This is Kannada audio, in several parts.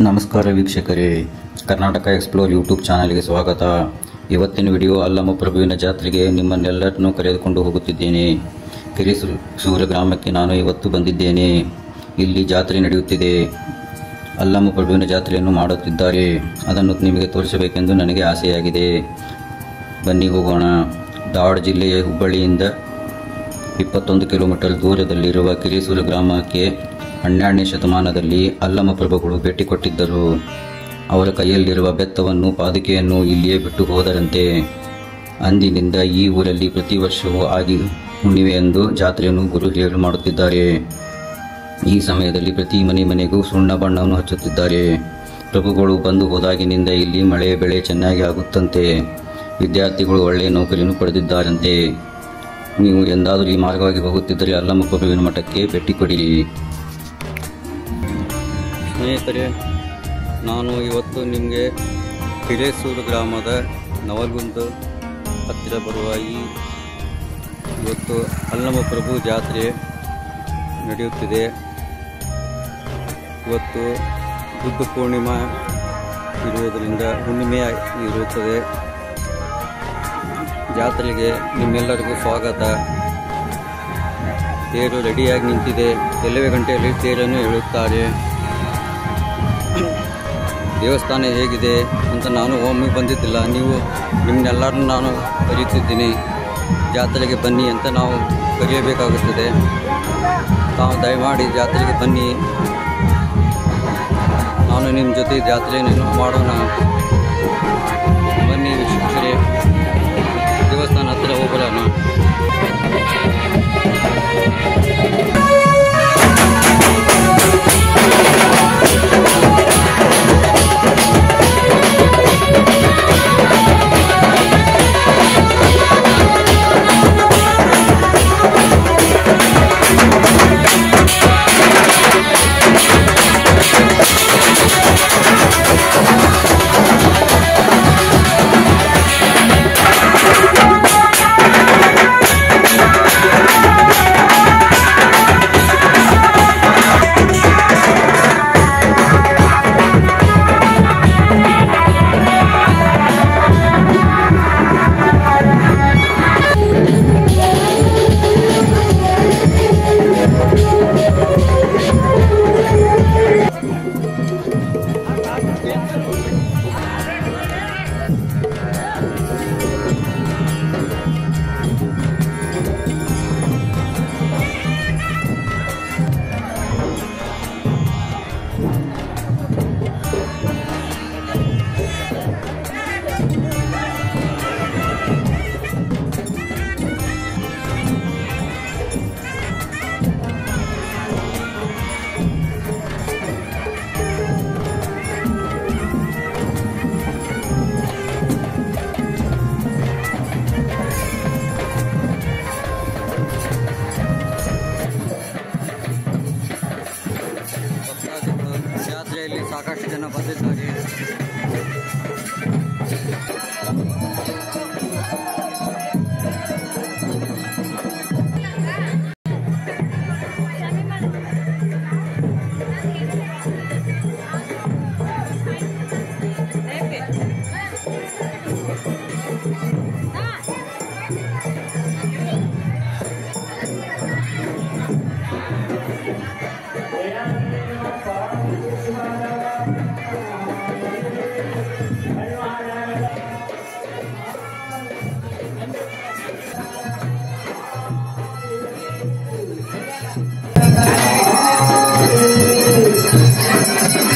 ನಮಸ್ಕಾರ ವೀಕ್ಷಕರೇ, ಕರ್ನಾಟಕ ಎಕ್ಸ್ಪ್ಲೋರ್ ಯೂಟ್ಯೂಬ್ ಚಾನಲ್ಗೆ ಸ್ವಾಗತ. ಇವತ್ತಿನ ವಿಡಿಯೋ ಅಲ್ಲಮ್ಮ ಪ್ರಭುವಿನ ಜಾತ್ರೆಗೆ ನಿಮ್ಮನ್ನೆಲ್ಲರನ್ನೂ ಕರೆದುಕೊಂಡು ಹೋಗುತ್ತಿದ್ದೇನೆ. ಕಿರಿಸೂರು ಗ್ರಾಮಕ್ಕೆ ನಾನು ಇವತ್ತು ಬಂದಿದ್ದೇನೆ. ಇಲ್ಲಿ ಜಾತ್ರೆ ನಡೆಯುತ್ತಿದೆ. ಅಲ್ಲಮ್ಮ ಪ್ರಭುವಿನ ಜಾತ್ರೆಯನ್ನು ಮಾಡುತ್ತಿದ್ದಾರೆ. ಅದನ್ನು ನಿಮಗೆ ತೋರಿಸಬೇಕೆಂದು ನನಗೆ ಆಸೆಯಾಗಿದೆ. ಬನ್ನಿ ಹೋಗೋಣ. ಧಾರವಾಡ ಜಿಲ್ಲೆಯ ಹುಬ್ಬಳ್ಳಿಯಿಂದ 21 ಕಿಲೋಮೀಟರ್ ದೂರದಲ್ಲಿರುವ ಕಿರಿಸೂರು ಗ್ರಾಮಕ್ಕೆ 12ನೇ ಶತಮಾನದಲ್ಲಿ ಅಲ್ಲಮ್ಮ ಪ್ರಭುಗಳು ಭೇಟಿ ಕೊಟ್ಟಿದ್ದರು. ಅವರ ಕೈಯಲ್ಲಿರುವ ಬೆತ್ತವನ್ನು ಪಾದುಕೆಯನ್ನು ಇಲ್ಲಿಯೇ ಬಿಟ್ಟು ಹೋದರಂತೆ. ಅಂದಿನಿಂದ ಈ ಊರಲ್ಲಿ ಪ್ರತಿ ವರ್ಷವೂ ಆಗಿ ಹುಣ್ಣಿಮೆಯಂದು ಜಾತ್ರೆಯನ್ನು ಗುರು ಮಾಡುತ್ತಿದ್ದಾರೆ. ಈ ಸಮಯದಲ್ಲಿ ಪ್ರತಿ ಮನೆಗೂ ಸುಣ್ಣ ಬಣ್ಣವನ್ನು ಹಚ್ಚುತ್ತಿದ್ದಾರೆ. ಪ್ರಭುಗಳು ಬಂದು ಹೋದಾಗಿನಿಂದ ಇಲ್ಲಿ ಮಳೆ ಬೆಳೆ ಚೆನ್ನಾಗಿ ಆಗುತ್ತಂತೆ. ವಿದ್ಯಾರ್ಥಿಗಳು ಒಳ್ಳೆಯ ನೌಕರಿಯನ್ನು ಪಡೆದಿದ್ದಾರಂತೆ. ನೀವು ಎಂದಾದರೂ ಈ ಮಾರ್ಗವಾಗಿ ಹೋಗುತ್ತಿದ್ದರೆ ಅಲ್ಲಮ್ಮ ಪ್ರಭುವಿನ ಮಠಕ್ಕೆ ಭೇಟಿ ಕೊಡಿರಿ. ಸ್ನೇಹಿತರೆ, ನಾನು ಇವತ್ತು ನಿಮಗೆ ಕಿರಿಸೂರು ಗ್ರಾಮದ ನವಲಗುಂದ ಹತ್ತಿರ ಬರುವ ಇವತ್ತು ಅಲ್ಲಮ್ಮ ಪ್ರಭು ಜಾತ್ರೆ ನಡೆಯುತ್ತಿದೆ. ಇವತ್ತು ಬುದ್ಧ ಪೂರ್ಣಿಮಾ ಇರುವುದರಿಂದ ಹುಣ್ಣಿಮೆ ಇರುತ್ತದೆ. ಜಾತ್ರೆಗೆ ನಿಮ್ಮೆಲ್ಲರಿಗೂ ಸ್ವಾಗತ. ತೇರು ರೆಡಿಯಾಗಿ ನಿಂತಿದೆ. ಕೆಲವೇ ಗಂಟೆಯಲ್ಲಿ ತೇರನ್ನು ಎಳೆಯುತ್ತಾರೆ. ದೇವಸ್ಥಾನ ಹೇಗಿದೆ ಅಂತ ನಾನು ಒಮ್ಮೆ ಬಂದಿದ್ದಿಲ್ಲ. ನಿಮ್ಮನ್ನೆಲ್ಲರನ್ನು ನಾನು ಕರೆಯುತ್ತಿದ್ದೀನಿ. ಜಾತ್ರೆಗೆ ಬನ್ನಿ ಅಂತ ನಾವು ಕರೆಯಬೇಕಾಗುತ್ತದೆ. ತಾವು ದಯಮಾಡಿ ಜಾತ್ರೆಗೆ ಬನ್ನಿ. ನಾನು ನಿಮ್ಮ ಜೊತೆ ಜಾತ್ರೆಯನ್ನು ಮಾಡೋಣ. ಬನ್ನಿ ವೀಕ್ಷಕರೇ, ದೇವಸ್ಥಾನ ಹತ್ತಿರ ಹೋಗೋಣ. ಜಾತ್ರೆಯಲ್ಲಿ ಸಾಕಷ್ಟು ಜನ ಬಂದಿದ್ದಾರೆ.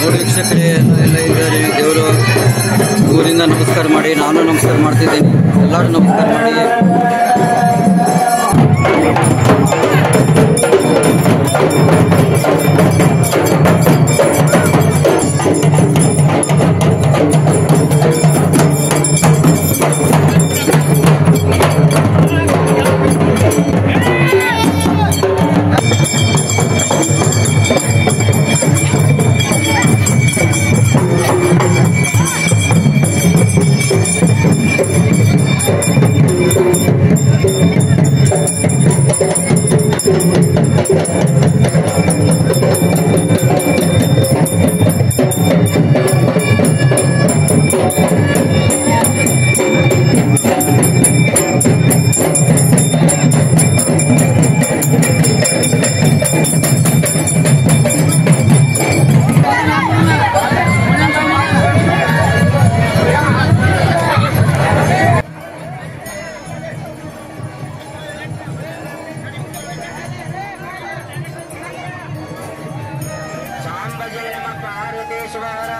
ನೋಡಿ ವೀಕ್ಷಕರೇ, ಎಲ್ಲ ಇದ್ದಾರೆ. ದೇವರು ಊರಿಂದ ನಮಸ್ಕಾರ ಮಾಡಿ, ನಾನು ನಮಸ್ಕಾರ ಮಾಡ್ತಿದ್ದೀನಿ. ಎಲ್ಲರೂ ನಮಸ್ಕಾರ ಮಾಡಿ. ಶಿವಾನಂದ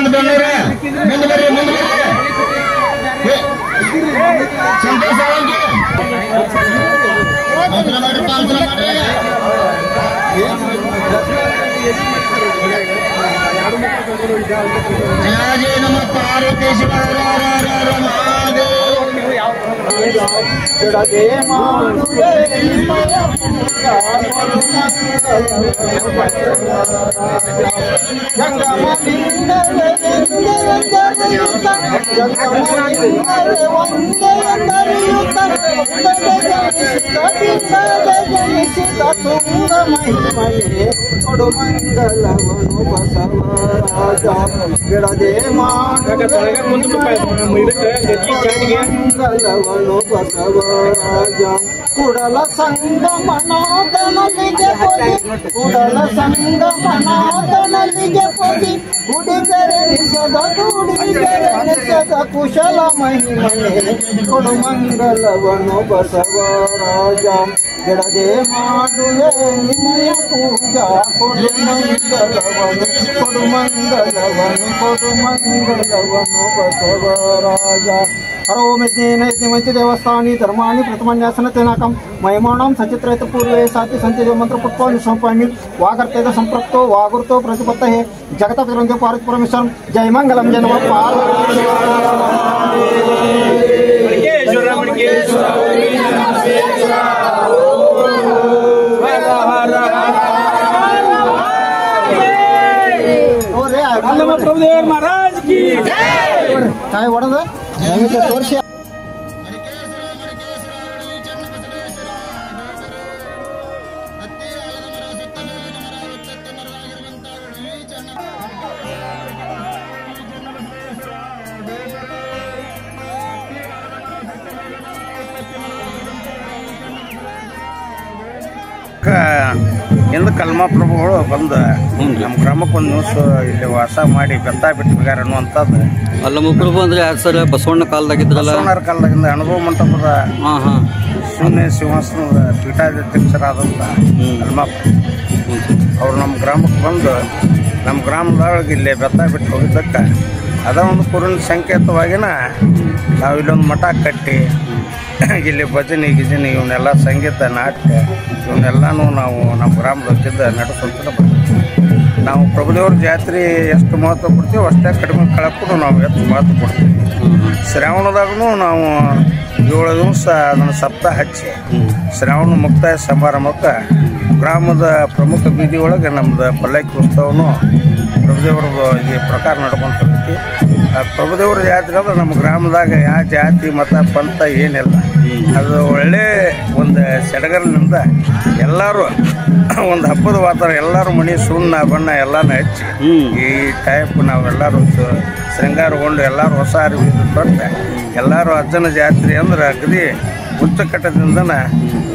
ಬೆಳ್ಳೂರ ಮುಂದೆ ಬರ್ರಿ ಸಂತೋಷ ಜಯ ನಮ ಪಾರ್ವತಿ ಕೊಡುಮಂಗಲವನು ಬಸವರಾಜ ಬಿಡದೆ ಮಂಗಲವನು ಬಸವರಾಜ ಕುಡಲ ಸಂಗಮನಾಥನಲ್ಲಿಗೆ ಪೊದಿ ಕುಡಲ ಸಂಗಮನಾಥನಲ್ಲಿಗೆ ಪೊದಿ ಗುಡಿ ಬೆರೆಸದ ಗುಡಿ ಬೆರೆಸದ ಕುಶಲ ಮಹಿಮನೆ ಕೊಡುಮಂಗಲವನು ಬಸವರಾಜ ಬಿಡದೆ ಮಾಡುವೆ ನಿನ್ನ ಪೂಜಾ ಕೊಡುಮಂಗಲವನು ಮಂಗಲವನು ಕೊಡು ಮಂಗಲವನು ಬಸವರಾಜ. ಹರೋ ಮೆಜ್ಞೇನೈತಿ ಮಂಚ ದೇವಸ್ಥಾನಿ ಧರ್ಮಾಣಿ ಪ್ರಥಮನ್ಯಾಸನ ತೇನಾಕಂ ಮಹಿಮಾಣಂ ಸಚಿತ್ರೈತ ಪೂರ್ವೇ ಸಾತಿ ಸಂಚಯ ಮಂತ್ರ ಪುಷ್ಪಾಣಿ ಸಂಪಾಮಿ ವಾಗರ್ತೇದ ಸಂಪೃಕ್ತೋ ವಾಗುರ್ತೋ ಪ್ರತಿಪತ್ತಹೇ ಜಗತ ಪಿತೃಂಜ ಪಾರ್ವತಿ ಪರಮೇಶ್ವರಂ. ಜಯ ಮಂಗಲಂ ಜಯ ನಮಃ ಪಾರ್ವತಿ. प्रभुदेव महाराज की काय ಹೊಡೆದ ತೋರಿಸಿ. ಎಂದು ಕಲ್ಮಾಪ್ರಭುಗಳು ಬಂದು ನಮ್ಮ ಗ್ರಾಮಕ್ಕೆ ಒಂದು ದಿವಸ ಇಲ್ಲಿ ವಾಸ ಮಾಡಿ ಬೆತ್ತ ಬಿಟ್ಟಿದ್ದಾರೆ ಅನ್ನುವಂಥದ್ದು. ಅಲ್ಲಮಪ್ರಭು ಅಂದ್ರೆ ಯಾರು ಸರ್? ಬಸವಣ್ಣ ಕಾಲದಾಗಿದ್ರಲ್ಲ, ಬಸವಣ್ಣರ ಕಾಲದಾಗಿಂದ ಅನುಭವ ಮಂಟಪದ ಶೂನ್ಯ ಸಿಂಹಾಸನದ ಪೀಠಾಧ್ಯಕ್ಷರಾದಂಥ ಕಲ್ಮಾಪ್ರ ಅವ್ರು ನಮ್ಮ ಗ್ರಾಮಕ್ಕೆ ಬಂದು ನಮ್ಮ ಗ್ರಾಮದೊಳಗೆ ಇಲ್ಲಿ ಬೆತ್ತ ಬಿಟ್ಟು ಹೋಗಿದ್ದಕ್ಕೆ ಅದ ಒಂದು ಕುರಿನ ಸಂಕೇತವಾಗಿನ ನಾವು ಇಲ್ಲೊಂದು ಮಠ ಕಟ್ಟಿ ಇಲ್ಲಿ ಭಜನೆ ಗಿಜನೆ ಇವನ್ನೆಲ್ಲ ಸಂಗೀತ ನಾಟ್ಯ ಇವನ್ನೆಲ್ಲನೂ ನಾವು ನಮ್ಮ ಗ್ರಾಮದೊತ್ತಿದ್ದ ನಡೆಸುವಂತ ಬರ್ತೀವಿ. ನಾವು ಪ್ರಭುದೇವ್ರ ಜಾತ್ರೆ ಎಷ್ಟು ಮಹತ್ವ ಕೊಡ್ತೀವಿ ಅಷ್ಟೇ ಕಡಿಮೆ ಕಳಕ್ಕೂ ನಾವು ಹೆಚ್ಚು ಮಹತ್ವ ಕೊಡ್ತೀವಿ. ಶ್ರಾವಣದಾಗೂ ನಾವು 7 ದಿವಸ ಅದನ್ನು ಸಪ್ತಾಹ ಹಚ್ಚಿ ಶ್ರಾವಣ ಮುಕ್ತಾಯ ಸಮಾರಂಭಕ್ಕೆ ಗ್ರಾಮದ ಪ್ರಮುಖ ಬೀದಿ ಒಳಗೆ ನಮ್ಮದು ಪಲ್ಲಕ್ಕಿ ಉತ್ಸವನು ಪ್ರಭುದೇವ್ರದ್ದು ಈ ಪ್ರಕಾರ ನಡ್ಕೊಂತಿರ್ತೀವಿ. ಪ್ರಭುದೇವ್ರ ಜಾತ್ರೆ ಅಂದ್ರೆ ನಮ್ಮ ಗ್ರಾಮದಾಗ ಯಾವ ಜಾತಿ ಮತ ಪಂಥ ಏನಿಲ್ಲ, ಅದು ಒಳ್ಳೆ ಒಂದು ಸಡಗರದಿಂದ ಎಲ್ಲರೂ ಒಂದು ಹಬ್ಬದ ವಾತಾವರಣ, ಎಲ್ಲರೂ ಮನೆ ಸುಣ್ಣ ಬಣ್ಣ ಎಲ್ಲಾನು ಹಚ್ಚಿ ಈ ಟೈಪ್ ನಾವೆಲ್ಲರೂ ಶೃಂಗಾರಗೊಂಡು ಎಲ್ಲರೂ ಹೊಸ ಅರಿವು ಕೊಟ್ಟು ಎಲ್ಲರೂ ಅಜ್ಜನ ಜಾತ್ರೆ ಅಂದ್ರೆ ಅಗದಿ ಉಚ್ಚಕಟ್ಟದಿಂದ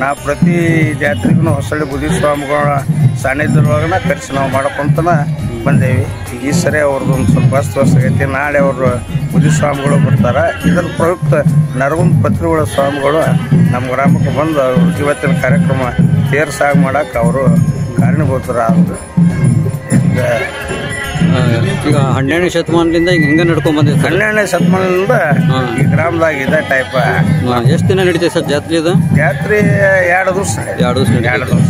ನಾವು ಪ್ರತಿ ಜಾತ್ರೆಗೂ ಹೊಸಳ್ಳಿ ಬುದ್ಧಿ ಸ್ವಾಮಿಗಳ ಸಾನ್ನಿಧ್ಯದೊಳಗನ ಕರೆಸಿ ನಾವು ಮಾಡ್ಕೊಂತನ ಬಂದೇವಿ. ಈ ಸರಿ ಅವ್ರದ್ದು ಒಂದು ಸ್ವಲ್ಪ ಅಸ್ತವ್ಯಸ್ತ. ನಾಳೆ ಅವರು ಬುದ್ಧಿ ಸ್ವಾಮಿಗಳು ಬರ್ತಾರೆ. ಇದರ ಪ್ರಯುಕ್ತ ನರಗುಂದ ಪತ್ರಿಗಳ ಸ್ವಾಮಿಗಳು ನಮ್ಮ ಗ್ರಾಮಕ್ಕೆ ಬಂದು ಇವತ್ತಿನ ಕಾರ್ಯಕ್ರಮ ತೇರ್ಸಾಗಿ ಮಾಡಕ್ಕೆ ಅವರು ಕಾರಣೀಭೂತರಾದ್ರು. ಈಗ 12ನೇ ಶತಮಾನದಿಂದ ಈಗ ಹಿಂಗೆ ನಡ್ಕೊಂಡ್ ಬಂದಿದೆ. 12ನೇ ಶತಮಾನದಿಂದ ಈ ಗ್ರಾಮದಾಗ ಇದೇ ಟೈಪ್. ಎಷ್ಟು ದಿನ ನಡೀತದೆ ಸರ್ ಜಾತ್ರೆ? ಇದು ಜಾತ್ರೆ 2 ದಿವಸ. 2 ದಿವಸ.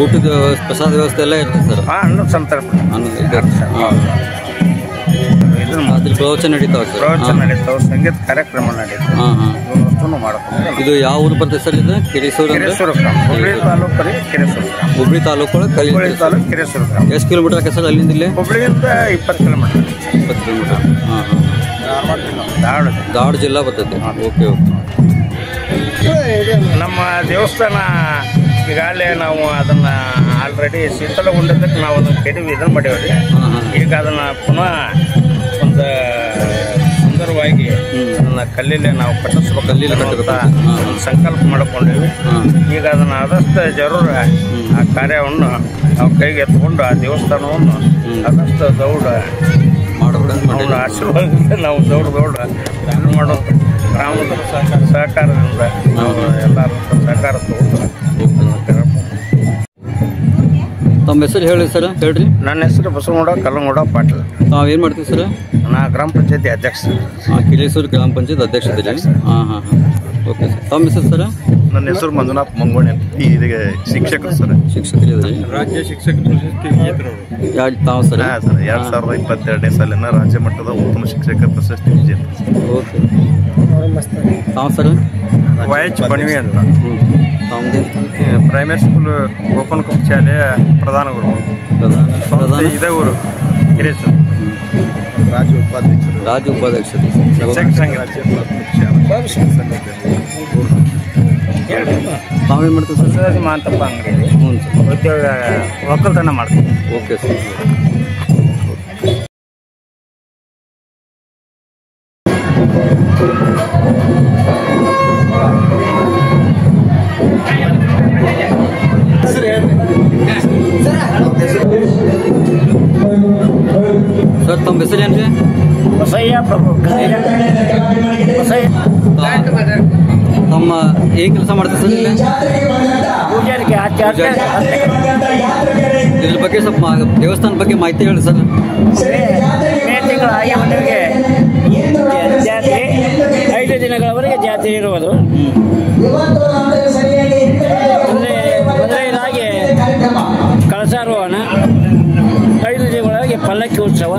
ಊಟದ ಪ್ರಸಾದ ವ್ಯವಸ್ಥೆ ಎಲ್ಲ ಇರ್ತದೆ ಸರ್? ಅನ್ನ ಸಂತರ್ಪಣೆ ಪ್ರವಚನ ನಡೀತಾವೆ ಸರ್? ಪ್ರವಚನ ನಡೀತಾವೆ, ಸಂಗೀತ ಕಾರ್ಯಕ್ರಮ ನಡೀತಾವೆ. ಮಾಡ್ಕೊಂಡು. ಇದು ಯಾವ ಊರು ಬರ್ತದೆ ಸರ್? ಇದು ಕೆರೇಸೂರು ಗ್ರಾಮ, ಹುಬ್ಳಿ ತಾಲೂಕು ಕೆರೇಸೂರು ಗ್ರಾಮ. ಹುಬ್ಳಿ ತಾಲೂಕು ಹುಬ್ಳಿ ತಾಲೂಕು ಕೆರೇಸೂರು ಗ್ರಾಮ. ಎಷ್ಟು ಕಿಲೋಮೀಟರ್ ಆಗುತ್ತೆ ಸರ್ ಅಲ್ಲಿಂದ ಇಲ್ಲಿ? ಹುಬ್ಳಿಯಿಂದ 20 ಕಿಲೋಮೀಟರ್. 20 ಕಿಲೋಮೀಟರ್. ಧಾರವಾಡ ಜಿಲ್ಲಾ ಬರ್ತದೆ. Okay okay. ನಮ್ಮ ದೇವಸ್ಥಾನ ಈಗಾಗಲೇ ನಾವು ಅದನ್ನ ಆಲ್ರೆಡಿ ಶೀತಲಗೊಂಡಿದ್ದಕ್ಕೆ ನಾವು ಅದನ್ನು ಕೆಡವಿ ಇದನ್ನು ಮಾಡೇವ್ರಿ. ಈಗ ಅದನ್ನ ಪುನಃ ಒಂದು ಸುಂದರವಾಗಿ ಅದನ್ನ ಕಲ್ಲಿಲೆ ನಾವು ಕಟ್ಟಿಸ್ಬೇಕು ಒಂದು ಸಂಕಲ್ಪ ಮಾಡಿಕೊಂಡೇವಿ. ಈಗ ಅದನ್ನ ಆದಷ್ಟು ಜರೂರ ಆ ಕಾರ್ಯವನ್ನು ನಾವು ಕೈಗೆ ಎತ್ಕೊಂಡು ಆ ದೇವಸ್ಥಾನವನ್ನು ಆದಷ್ಟು ದೌಡ ಅವನ ಆಶೀರ್ವಾದದಿಂದ ನಾವು ದೌಡ ಮಾಡೋ ಗ್ರಾಮದ ಸಹಕಾರದಿಂದ ನಾವು ಎಲ್ಲರೂ ಸಹಕಾರ ತಗೊಂಡು. ತಮ್ಮ ಹೆಸರು ಹೇಳಿ ಸರ್? ಹೇಳ್ರಿ. ನನ್ನ ಹೆಸರು ಬಸವಗೌಡ ಕಲ್ಲಂಗೌಡ ಪಾಟೀಲ್. ತಾವೇನು ಮಾಡ್ತೀವಿ ಸರ್? ನಾ ಗ್ರಾಮ ಪಂಚಾಯತಿ ಅಧ್ಯಕ್ಷ. ಕೆರೇಸೂರು ಗ್ರಾಮ ಪಂಚಾಯತ್ ಅಧ್ಯಕ್ಷ. Okay sir. ತಮ್ಮ ಹೆಸರು ಸರ್? ನನ್ನ ಹೆಸರು ಮಂಜುನಾಥ್ ಮಂಗೋಣಿ ಅಂತ. ಇದೀಗ ಶಿಕ್ಷಕರು ಸರ್. ಶಿಕ್ಷಕರು ರಾಜ್ಯ ಶಿಕ್ಷಕ ಪ್ರಶಸ್ತಿ ತಾವು ಸರ್? ಸರ್ 2022ನೇ ಸಾಲಿನ ರಾಜ್ಯ ಮಟ್ಟದ ಉತ್ತಮ ಶಿಕ್ಷಕ ಪ್ರಶಸ್ತಿ ವಿಜೇತ. ಓಕೆ. ತಾವು ಸರ್? ವೈಚ್ ಬಣವಿ ಅಂತ. ಪ್ರೈಮರಿ ಸ್ಕೂಲ್ ಓಪನ್ ಕುಕ್ ಶಾಲೆಯ ಪ್ರಧಾನ ಗುರು. ಇದೇ ಊರು ಹಿರೇಸೂರು. ರಾಜ್ಯ ಉಪಾಧ್ಯಕ್ಷರು. ತಾವೇನು ಮಾಡ್ತೀವಿ ಸರ್? ಶಿವಾಜಿ ಮಾಂತಪ್ಪ ಅಂಗಡಿ. ಹ್ಞೂ ಸರ್. ಉದ್ಯೋಗ ಒಕ್ಕಲ್ತನ ಮಾಡ್ತೀವಿ. Okay sir. ಸರ್ ತಮ್ಮ ಹೆಸರು ಏನ್ರಿ? ಬಸಯ್ಯ ಪ್ರಭು. ತಮ್ಮ ಏನು ಕೆಲಸ ಮಾಡ್ತೀವಿ ಸರ್? ಇಲ್ಲಿ ಇದ್ರ ಬಗ್ಗೆ ಸ್ವಲ್ಪ ದೇವಸ್ಥಾನ ಬಗ್ಗೆ ಮಾಹಿತಿ ಹೇಳಿ ಸರ್. ಮೇ ತಿಂಗಳ ಆಗಿ ಜಾತ್ರೆ 5 ದಿನಗಳವರೆಗೆ ಜಾತ್ರೆ ಇರುವುದು. ಮೊದಲನೇದಾಗಿ ಕಳಸಾರೋಹಣ, 5 ದಿನಗಳೊಳಗೆ ಪಲ್ಲಕ್ಕಿ ಉತ್ಸವ,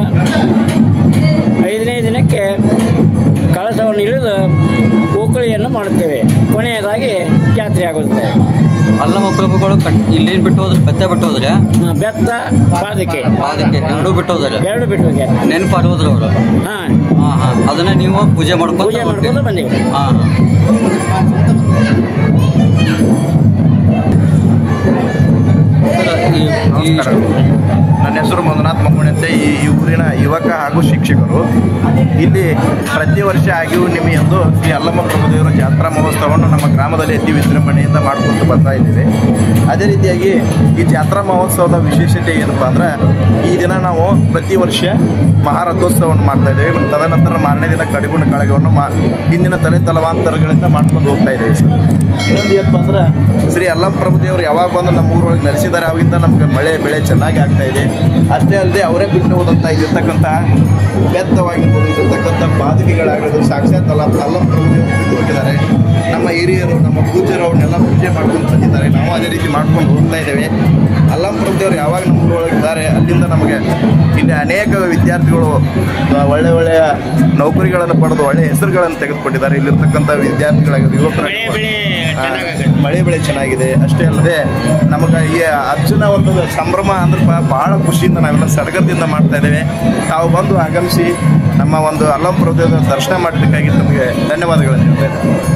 5ನೇ ದಿನಕ್ಕೆ ಕಳಸವನ್ನು ಇಳಿದು ಓಕಳಿಯನ್ನು ಮಾಡುತ್ತೇವೆ. ಕೊನೆಯದಾಗಿ ಜಾತ್ರೆ ಆಗುತ್ತೆ. ಅಲ್ಲಮ್ಮ ಪ್ರಭುಗಳು ಇಲ್ಲೇನು ಬಿಟ್ಟು ಹೋದ್ರೆ ಬೆತ್ತ ಬಿಟ್ಟು ಹೋದ್ರೆ ಬೆತ್ತ ಪಾದಕ್ಕೆ ಎರಡೂ ಬಿಟ್ಟು ಹೋದ್ರೆ ಬಿಟ್ಟು ಹೋಗ್ಯಾರ. ನೆನಪಾರು ಹೋದ್ರು ಅವರು. ಹಾಂ ಹಾಂ ಹಾಂ ಅದನ್ನ ನೀವು ಪೂಜೆ ಮಾಡ್ಕೊಂಡು ಬಂದೀವಿ. ಹಾಂ ನನ್ನ ಹೆಸರು ಮಂಜುನಾಥ್ ಮಕ್ಕುಣಿ ಅಂತ. ಈ ಊರಿನ ಯುವಕ ಹಾಗೂ ಶಿಕ್ಷಕರು. ಇಲ್ಲಿ ಪ್ರತಿ ವರ್ಷ ಆಗಿ ಹುಣ್ಣಿಮೆ ಎಂದು ಶ್ರೀ ಅಲ್ಲಮ್ಮ ಪ್ರಭುದೇವರ ಜಾತ್ರಾ ಮಹೋತ್ಸವವನ್ನು ನಮ್ಮ ಗ್ರಾಮದಲ್ಲಿ ಅತಿ ವಿಜೃಂಭಣೆಯಿಂದ ಮಾಡ್ಕೊಂಡು ಬರ್ತಾ ಇದ್ದೀವಿ. ಅದೇ ರೀತಿಯಾಗಿ ಈ ಜಾತ್ರಾ ಮಹೋತ್ಸವದ ವಿಶೇಷತೆ ಏನಪ್ಪ ಅಂದ್ರೆ, ಈ ದಿನ ನಾವು ಪ್ರತಿ ವರ್ಷ ಮಹಾರಥೋತ್ಸವವನ್ನು ಮಾಡ್ತಾ ಇದ್ದೇವೆ. ಮತ್ತು ತದನಂತರ ಮಾರನೇ ದಿನ ಕಡಿಗುಣ ಕಾಳಗವನ್ನು ಹಿಂದಿನ ತಲೆತಲಾಂತರಗಳಿಂದ ಮಾಡ್ಕೊಂಡು ಹೋಗ್ತಾ ಇದ್ದೇವೆ ಸರ್. ಇನ್ನೊಂದು ಏನಪ್ಪ ಅಂದ್ರೆ, ಶ್ರೀ ಅಲ್ಲಮ್ಮ ಪ್ರಭುದೇವರು ಯಾವಾಗ ಬಂದು ನಮ್ಮ ಊರೊಳಗೆ ನೆಲೆಸಿದ್ದಾರೆ ಅವಾಗಿಂದ ನಮಗೆ ಮಳೆ ಬೆಳೆ ಚೆನ್ನಾಗಿ ಆಗ್ತಾ ಇದೆ. ಅಷ್ಟೇ ಅಲ್ಲದೆ ಅವರೇ ಬಿಟ್ಟು ಹೋದಂಥ ಇಲ್ಲಿರ್ತಕ್ಕಂಥ ಬೆತ್ತವಾಗಿರ್ಬೋದು, ಇಲ್ಲಿರ್ತಕ್ಕಂಥ ಪಾದಕಿಗಳಾಗಿರ್ಬೋದು, ಸಾಕ್ಷಾತ್ ಅಲ್ಲಮ್ಮ ಪ್ರಭುದೇವರು ಬಿಟ್ಟು ಹೋಗಿದ್ದಾರೆ. ನಮ್ಮ ಹಿರಿಯರು, ನಮ್ಮ ಪೂಜ್ಯರು ಅವ್ರನ್ನೆಲ್ಲ ಪೂಜೆ ಮಾಡ್ಕೊಂಡು ಬಂದಿದ್ದಾರೆ. ನಾವು ಅದೇ ರೀತಿ ಮಾಡ್ಕೊಂಡು ಹೋಗ್ತಾ ಇದ್ದೇವೆ. ಅಲ್ಲಮ್ಮ ಪ್ರಭುದೇವರು ಯಾವಾಗ ನಮ್ಮ ಊರೊಳಗೆ ಇದ್ದಾರೆ ಅಲ್ಲಿಂದ ನಮಗೆ ಇಲ್ಲಿ ಅನೇಕ ವಿದ್ಯಾರ್ಥಿಗಳು ಒಳ್ಳೆಯ ನೌಕರಿಗಳನ್ನು ಪಡೆದು ಒಳ್ಳೆಯ ಹೆಸರುಗಳನ್ನು ತೆಗೆದುಕೊಂಡಿದ್ದಾರೆ. ಇಲ್ಲಿರ್ತಕ್ಕಂಥ ವಿದ್ಯಾರ್ಥಿಗಳಾಗಿರ್ಬೋದು, ಯುವಕರಾಗಿರ್ಬೋದು, ಮಳೆ ಬೆಳೆ ಚೆನ್ನಾಗಿದೆ. ಅಷ್ಟೇ ಅಲ್ಲದೆ ನಮಗೆ ಈ ಅರ್ಜುನ ಒಂದು ಸಂಭ್ರಮ ಅಂದ್ರೆ ಬಹಳ ಖುಷಿಯಿಂದ ನಾವೆಲ್ಲ ಸಡಗರದಿಂದ ಮಾಡ್ತಾ ಇದ್ದೇವೆ. ತಾವು ಬಂದು ಆಗಮಿಸಿ ನಮ್ಮ ಒಂದು ಅಲ್ಲಮ್ಮ ಪ್ರಭುದೇವರ ದರ್ಶನ ಮಾಡಬೇಕಾಗಿ ನಮಗೆ ಧನ್ಯವಾದಗಳನ್ನು ಹೇಳ್ತಾ ಇದ್ದೇವೆ.